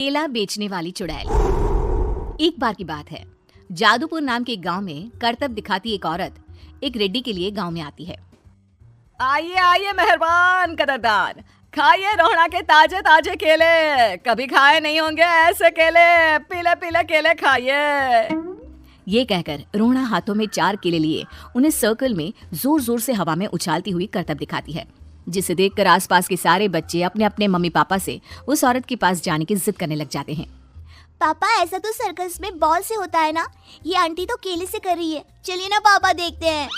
केला बेचने वाली चुड़ैल। एक बार की बात है, जादूपुर नाम के एक गांव में करतब दिखाती एक औरत एक रेड्डी के लिए गांव में आती है। आइए आइए मेहरबान कदरदान, खाइए रोहड़ा के ताजे ताजे केले, कभी खाए नहीं होंगे ऐसे केले, पीले पीले केले खाइए। ये कहकर रोहड़ा हाथों में 4 केले लिए उन्हें सर्कल में जोर जोर से हवा में उछालती हुई करतब दिखाती है, जिसे देखकर आसपास के सारे बच्चे अपने अपने मम्मी पापा से उस औरत के पास जाने की जिद करने लग जाते हैं। पापा ऐसा तो सर्कस में बॉल से होता है ना, ये आंटी तो केले से कर रही है, चलिए ना पापा देखते हैं।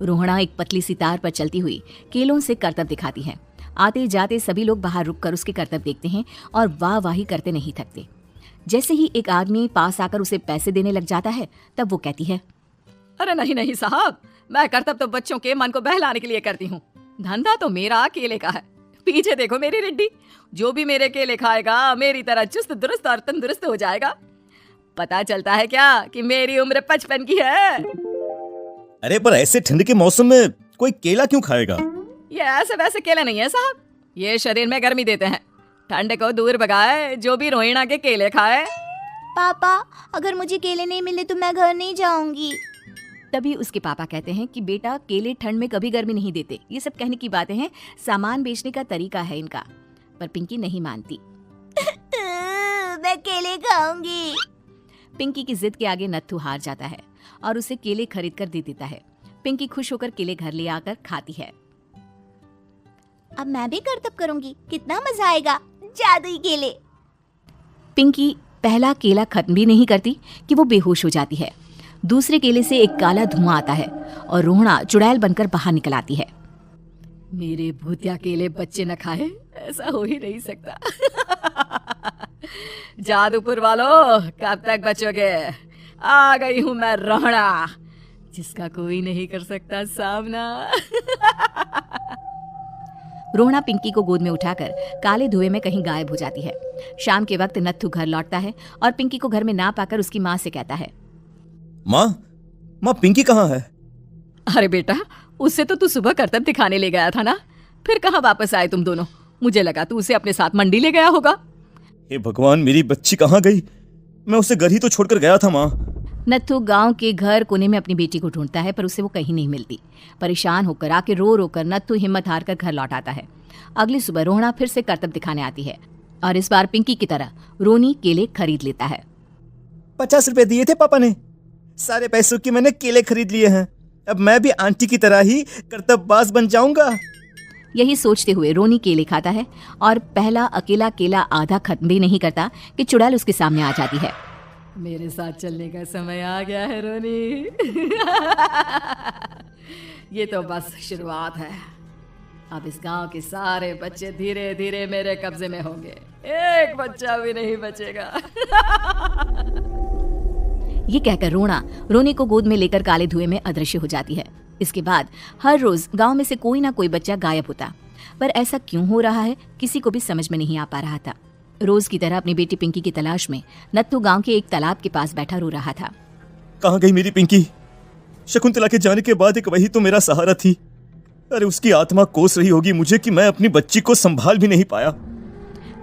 रोहड़ा एक पतली सी तार पर चलती हुई केलों से करतब दिखाती है। आते जाते सभी लोग बाहर रुककर उसके करतब देखते हैं और वाह वाही करते नहीं थकते। जैसे ही एक आदमी पास आकर उसे पैसे देने लग जाता है, तब वो कहती है, अरे नहीं नहीं साहब, मैं करतब तो बच्चों के मन को बहलाने के लिए करती हूँ, धंधा तो मेरा केले का है। पीछे देखो मेरी रेड्डी, जो भी मेरे केले खाएगा मेरी तरह चुस्त दुरुस्त और तंदुरुस्त हो जाएगा। पता चलता है क्या कि मेरी उम्र 55 की है। अरे पर ऐसे ठंड के मौसम में कोई केला क्यों खाएगा? ये ऐसे वैसे केले नहीं है साहब, ये शरीर में गर्मी देते हैं, ठंड को दूर भगाए, जो भी रोहिणा के केले खाए। पापा अगर मुझे केले नहीं मिले तो मैं घर नहीं जाऊंगी। तभी उसके पापा कहते हैं कि बेटा, केले ठंड में कभी गर्मी नहीं देते। ये सब कहने की बातें हैं, सामान बेचने का तरीका है इनका। पर पिंकी नहीं मानती। मैं केले खाऊंगी। पिंकी की जिद के आगे नत्थू हार जाता है और उसे केले खरीद कर दे देता है। पिंकी खुश होकर केले घर ले आकर खाती है। अब मैं भी करतब करूंगी, कितना मजा आएगा, जादुई केले। पिंकी पहला केला खत्म भी नहीं करती कि वो बेहोश हो जाती है। दूसरे केले से एक काला धुआं आता है और रोहड़ा चुड़ैल बनकर बाहर निकल आती है। मेरे भूतिया केले बच्चे न खाए, ऐसा हो ही नहीं सकता। जादूपुर वालों, कब तक बचोगे? आ गई हूँ मैं रोहड़ा, जिसका कोई नहीं कर सकता सामना। रोहड़ा पिंकी को गोद में उठाकर काले धुएं में कहीं गायब हो जाती है। शाम के वक्त नत्थू घर लौटता है और पिंकी को घर में ना पाकर उसकी माँ से कहता है, माँ पिंकी कहाँ है? अरे बेटा, उससे तो तू सुबह करतब दिखाने ले गया था ना, फिर कहाँ वापस आए तुम दोनों? मुझे लगा तू उसे अपने साथ मंडी ले गया होगा। हे भगवान, मेरी बच्ची कहाँ गई? मैं उसे घर ही तो छोड़कर गया था माँ। नत्थू गांव के घर कोने में अपनी बेटी को ढूंढता है, पर उसे वो कहीं नहीं मिलती। परेशान होकर आके रो रो कर नत्थू हिम्मत हार कर घर लौट आता है। अगली सुबह रोहड़ा फिर से करतब दिखाने आती है और इस बार पिंकी की तरह रोनी केले खरीद लेता है। 50 रुपए दिए थे पापा ने, सारे पैसों की मैंने केले खरीद लिए हैं। अब मैं भी आंटी की तरह ही करतबबाज बन जाऊंगा। यही सोचते हुए रोनी केले खाता है और पहला अकेला केला आधा खत्म भी नहीं करता कि चुड़ैल उसके सामने आ जाती है। मेरे साथ चलने का समय आ गया है रोनी। ये तो बस शुरुआत है। अब इस गांव के सारे बच्चे धीरे धीरे मेरे कब्जे में होंगे, एक बच्चा भी नहीं बचेगा। ये कहकर रोना रोनी को गोद में लेकर काले धुएं में अदृश्य हो जाती है। इसके बाद हर रोज गांव में से कोई ना कोई बच्चा गायब होता, पर ऐसा क्यों हो रहा है किसी को भी समझ में नहीं आ पा रहा था। रोज की तरह अपनी बेटी पिंकी की तलाश में नत्थू गांव के एक तालाब के पास बैठा रो रहा था। कहाँ गई मेरी पिंकी? शकुंतला के जाने के बाद एक वही तो मेरा सहारा थी। अरे उसकी आत्मा कोस रही होगी मुझे कि मैं अपनी बच्ची को संभाल भी नहीं पाया।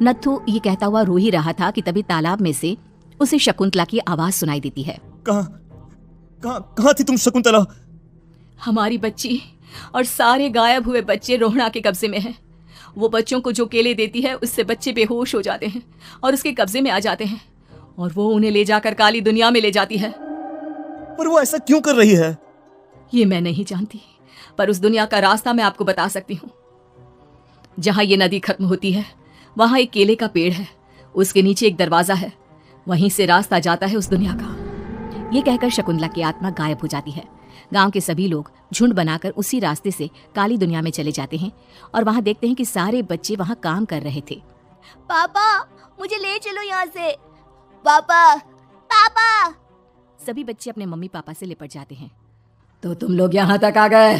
नत्थू ये कहता हुआ रो ही रहा था कि तभी तालाब में से उसे शकुंतला की आवाज सुनाई देती है। कहाँ थी तुम शकुंतला? हमारी बच्ची और सारे गायब हुए बच्चे रोहड़ा के कब्जे में हैं। वो बच्चों को जो केले देती है उससे बच्चे बेहोश हो जाते हैं और उसके कब्जे में आ जाते हैं और वो उन्हें ले जाकर काली दुनिया में ले जाती है। पर वो ऐसा क्यों कर रही है? ये मैं नहीं जानती, पर उस दुनिया का रास्ता मैं आपको बता सकती हूँ। जहाँ ये नदी खत्म होती है वहाँ एक केले का पेड़ है, उसके नीचे एक दरवाजा है, वहीं से रास्ता जाता है उस दुनिया का। ये कहकर शकुंतला की आत्मा गायब हो जाती है। गांव के सभी लोग झुंड बनाकर उसी रास्ते से काली दुनिया में चले जाते हैं और वहां देखते हैं कि सारे बच्चे वहां काम कर रहे थे। पापा मुझे ले चलो यहाँ से, पापा पापा। सभी बच्चे अपने मम्मी पापा से लिपट जाते हैं। तो तुम लोग यहाँ तक आ गए?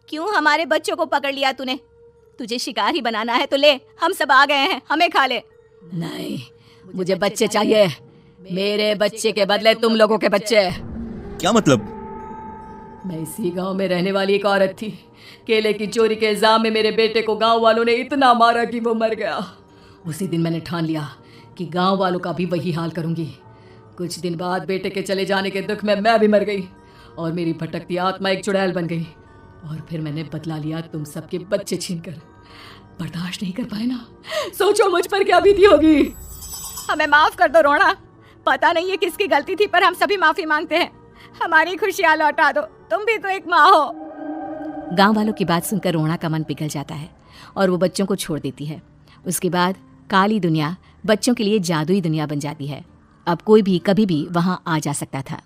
क्यों हमारे बच्चों को पकड़ लिया तूने? तुझे शिकार ही बनाना है तो ले, हम सब आ गए हैं, हमें खा ले। नहीं, मुझे बच्चे चाहिए, मेरे बच्चे के बदले तुम लोगों के बच्चे। क्या मतलब? मैं इसी गांव में रहने वाली एक औरत थी। केले की चोरी के इल्जाम में मेरे बेटे को गांव वालों ने इतना मारा कि वो मर गया। उसी दिन मैंने ठान लिया कि गांव वालों का भी वही हाल करूंगी। कुछ दिन बाद बेटे के चले जाने के दुख में मैं भी मर गई और मेरी भटकती आत्मा एक चुड़ैल बन गई। और फिर मैंने बदला लिया तुम सबके बच्चे छीनकर। बर्दाश्त नहीं कर पाए ना, सोचो मुझ पर क्या बीती होगी। हमें माफ कर दो रोना, पता नहीं है किसकी गलती थी पर हम सभी माफी मांगते हैं। हमारी खुशियां लौटा दो, तुम भी तो एक माँ हो। गांव वालों की बात सुनकर रोना का मन पिघल जाता है और वो बच्चों को छोड़ देती है। उसके बाद काली दुनिया बच्चों के लिए जादुई दुनिया बन जाती है। अब कोई भी कभी भी वहां आ जा सकता था।